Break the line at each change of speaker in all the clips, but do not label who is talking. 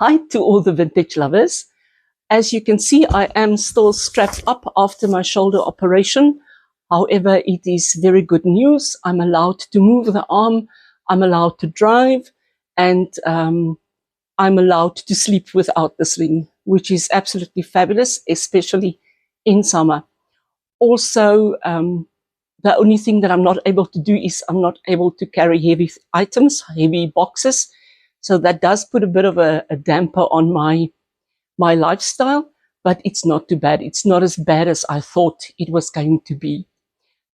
Hi to all the vintage lovers. As you can see, I am still strapped up after my shoulder operation. However, it is very good news. I'm allowed to move the arm, I'm allowed to drive, and I'm allowed to sleep without the sling, which is absolutely fabulous, especially in summer. Also, the only thing that I'm not able to do is I'm not able to carry heavy items, heavy boxes. So that does put a bit of a damper on my lifestyle, but it's not too bad. It's not as bad as I thought it was going to be.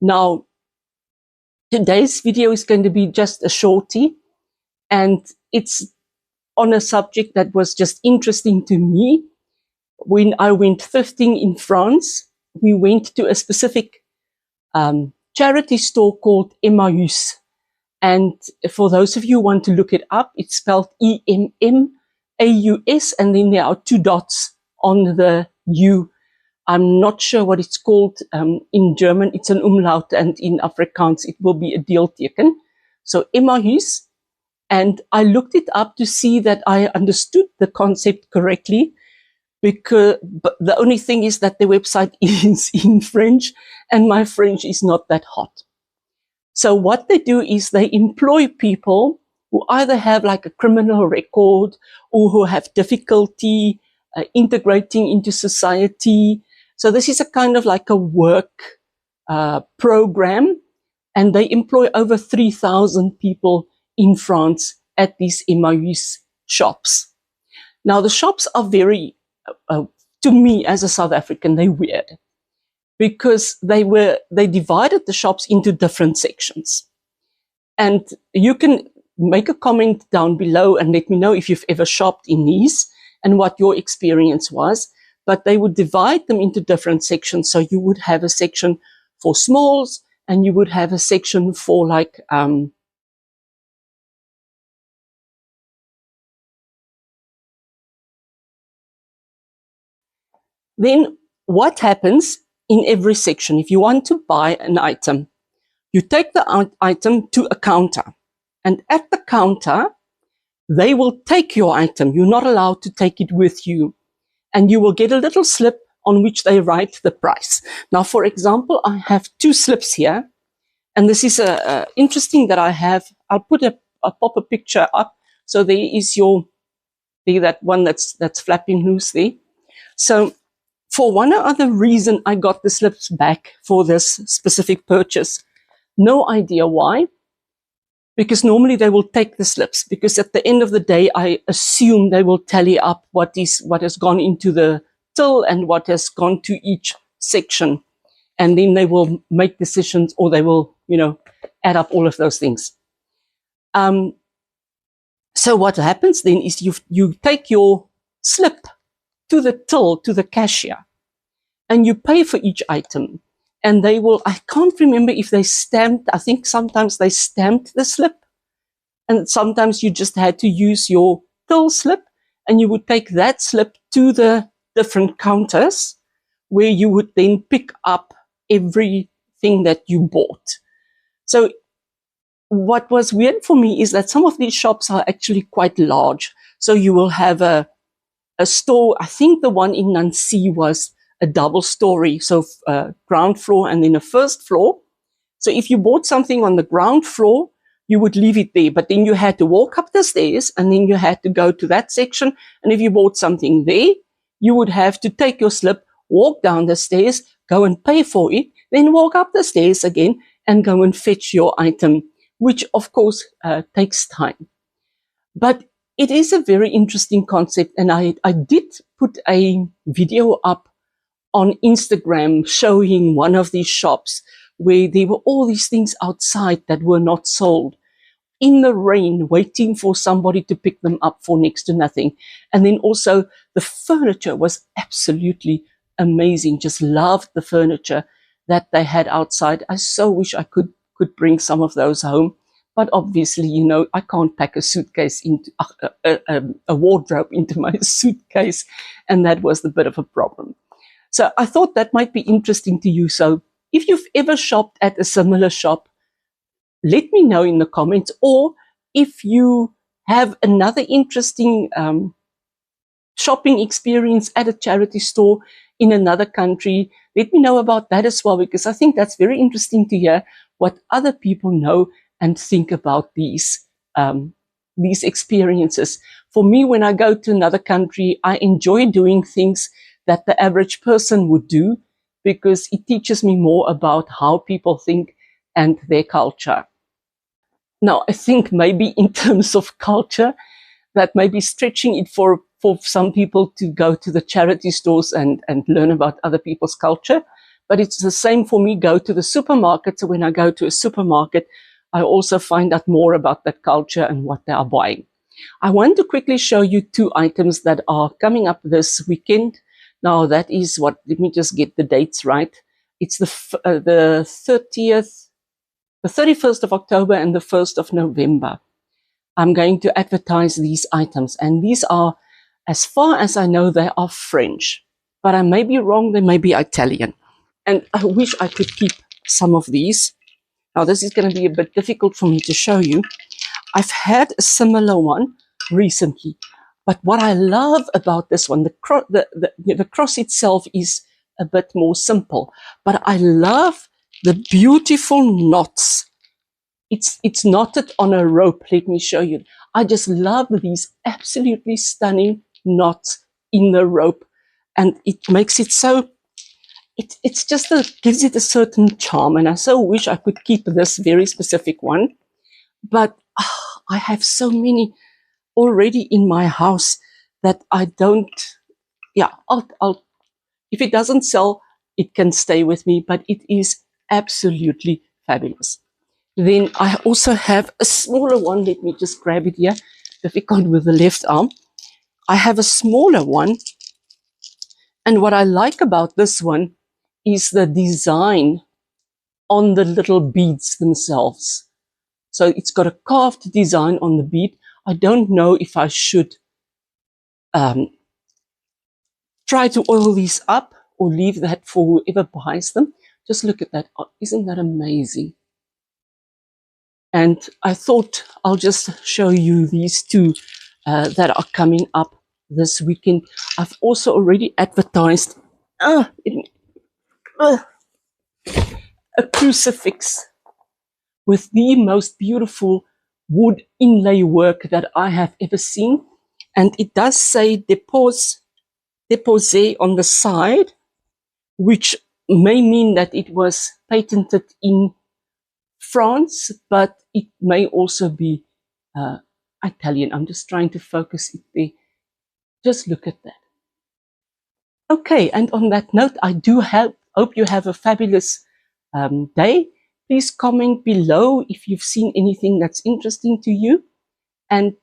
Now, today's video is going to be just a shorty, and it's on a subject that was just interesting to me. When I went thrifting in France, we went to a specific charity store called Emmaüs. And for those of you who want to look it up, it's spelled E-M-M-A-U-S, and then there are 2 dots on the U. I'm not sure what it's called in German. It's an umlaut, and in Afrikaans it will be a deelteken. So Emmaüs, and I looked it up to see that I understood the concept correctly, because but the only thing is that the website is in French, and my French is not that hot. So what they do is they employ people who either have like a criminal record or who have difficulty integrating into society. So this is a kind of like a work program, and they employ over 3,000 people in France at these Emmaüs shops. Now the shops are very, to me as a South African, they're weird, because they divided the shops into different sections. And you can make a comment down below and let me know if you've ever shopped in these and what your experience was. But they would divide them into different sections. So you would have a section for smalls, and you would have a section for like, then what happens in every section? If you want to buy an item, you take the item to a counter, and at the counter, they will take your item. You're not allowed to take it with you, and you will get a little slip on which they write the price. Now, for example, I have 2 slips here, and this is interesting that I have. I'll pop a picture up. So there is that one that's flapping loose there. So for one or other reason, I got the slips back for this specific purchase. No idea why, because normally they will take the slips, because at the end of the day, I assume they will tally up what has gone into the till and what has gone to each section. And then they will make decisions, or they will, add up all of those things. So what happens then is you take your slip to the till, to the cashier, and you pay for each item. And they will, I can't remember if they stamped, I think sometimes they stamped the slip, and sometimes you just had to use your till slip, and you would take that slip to the different counters where you would then pick up everything that you bought. So what was weird for me is that some of these shops are actually quite large. So you will have a store, I think the one in Nancy was a double story, so ground floor and then a first floor. So if you bought something on the ground floor, you would leave it there, but then you had to walk up the stairs, and then you had to go to that section. And if you bought something there, you would have to take your slip, walk down the stairs, go and pay for it, then walk up the stairs again and go and fetch your item, which of course takes time. But it is a very interesting concept, and I did put a video up on Instagram showing one of these shops where there were all these things outside that were not sold, in the rain, waiting for somebody to pick them up for next to nothing. And then also the furniture was absolutely amazing. Just loved the furniture that they had outside. I so wish I could bring some of those home. But obviously, I can't pack a suitcase into a wardrobe into my suitcase. And that was the bit of a problem. So I thought that might be interesting to you. So if you've ever shopped at a similar shop, let me know in the comments. Or if you have another interesting shopping experience at a charity store in another country, let me know about that as well, because I think that's very interesting to hear what other people know and think about these experiences. For me, when I go to another country, I enjoy doing things that the average person would do, because it teaches me more about how people think and their culture. Now, I think maybe in terms of culture, that may be stretching it for some people to go to the charity stores and learn about other people's culture. But it's the same for me, go to the supermarket. So when I go to a supermarket, I also find out more about that culture and what they are buying. I want to quickly show you 2 items that are coming up this weekend. Now, that is what, let me just get the dates right. It's the 30th, the 31st of October and the 1st of November. I'm going to advertise these items. And these are, as far as I know, they are French. But I may be wrong, they may be Italian. And I wish I could keep some of these. Now, this is going to be a bit difficult for me to show you. I've had a similar one recently. But what I love about this one, the cross itself is a bit more simple. But I love the beautiful knots. It's knotted on a rope. Let me show you. I just love these absolutely stunning knots in the rope. And it makes it so, it's just gives it a certain charm. And I so wish I could keep this very specific one. But I have so many already in my house that I don't, I'll if it doesn't sell, it can stay with me, but it is absolutely fabulous. Then I also have a smaller one. Let me just grab it here. Difficult with the left arm. I have a smaller one. And what I like about this one is the design on the little beads themselves. So it's got a carved design on the bead. I don't know if I should try to oil these up or leave that for whoever buys them. Just look at that. Oh, isn't that amazing? And I thought I'll just show you these 2 that are coming up this weekend. I've also already advertised a crucifix with the most beautiful wood inlay work that I have ever seen. And it does say déposé on the side, which may mean that it was patented in France, but it may also be Italian. I'm just trying to focus it there. Just look at that. Okay, and on that note, I do hope you have a fabulous day. Please comment below if you've seen anything that's interesting to you. And